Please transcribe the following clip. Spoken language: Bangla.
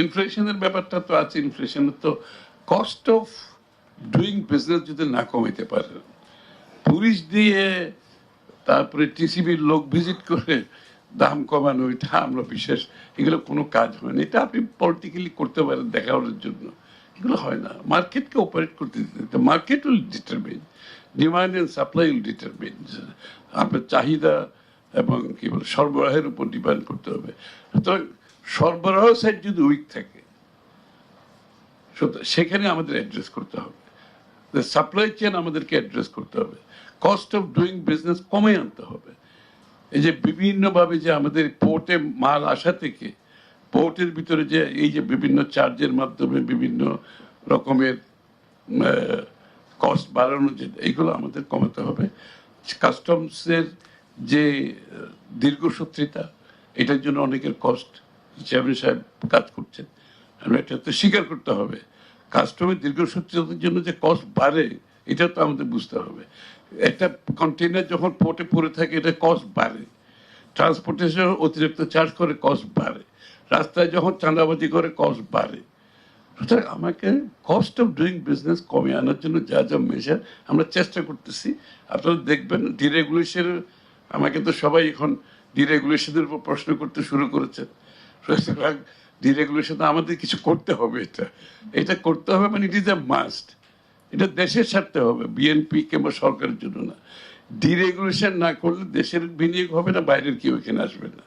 ইনফ্লেশনের ব্যাপারটা তো আছে। ইনফ্লেশনের তো কস্ট অফ ডুইং বিজনেস যদি না কমাইতে পারে, পুলিশ দিয়ে তারপরে টিসিবির লোক ভিজিট করে দাম কমানো, এটা আমরা বিশেষ, এগুলো কোনো কাজ হয় না। এটা আপনি পলিটিক্যালি করতে পারেন দেখানোর জন্য, এগুলো হয় না। মার্কেটকে অপারেট করতে দিতে, market will determine, demand and supply will determine. আপনার চাহিদা এবং কি বলে সরবরাহের উপর ডিপেন্ড করতে হবে। সুতরাং সরবরাহ সাইড যদি উইক থাকে, সেখানে আমাদের অ্যাড্রেস করতে হবে। সাপ্লাই চেন আমাদেরকে অ্যাড্রেস করতে হবে। কস্ট অফ ডুইং বিজনেস কমে আনতে হবে। এই যে বিভিন্নভাবে যে আমাদের পোর্টে মাল আসা থেকে পোর্টের ভিতরে যে এই যে বিভিন্ন চার্জের মাধ্যমে বিভিন্ন রকমের কস্ট বাড়ানো, যে এইগুলো আমাদের কমাতে হবে। কাস্টমসের যে দীর্ঘসূত্রিতা, এটার জন্য অনেকের কস্ট চেয়ারম্যান সাহেব কাজ করছেন, আমরা এটা তো স্বীকার করতে হবে। কাস্টমের দীর্ঘসূত্রিতার জন্য যে কস্ট বাড়ে, এটা তো আমাদের বুঝতে হবে। একটা কন্টেইনার যখন পোর্টে পড়ে থাকে, এটা কস্ট বাড়ে। ট্রান্সপোর্টেশন অতিরিক্ত চার্জ করে কস্ট বাড়ে। রাস্তায় যখন চাঁদাবাজি করে কস্ট বাড়ে। সুতরাং আমাকে কস্ট অফ ডুইং বিজনেস কমে আনার জন্য যা যা মেজার আমরা চেষ্টা করতেছি। আপনারা দেখবেন ডিরেগুলেশন, আমাকে তো সবাই এখন ডিরেগুলেশনের উপর প্রশ্ন করতে শুরু করেছেন। সুতরাং ডিরেগুলেশন আমাদের কিছু করতে হবে, এটা করতে হবে, মানে ইট ইজ এ মাস্ট। এটা দেশের স্বার্থে হবে, বিএনপি কিংবা সরকারের জন্য না। ডিরেগুলেশন না করলে দেশের বিনিয়োগ হবে না, বাইরের কেউ এখানে আসবে না।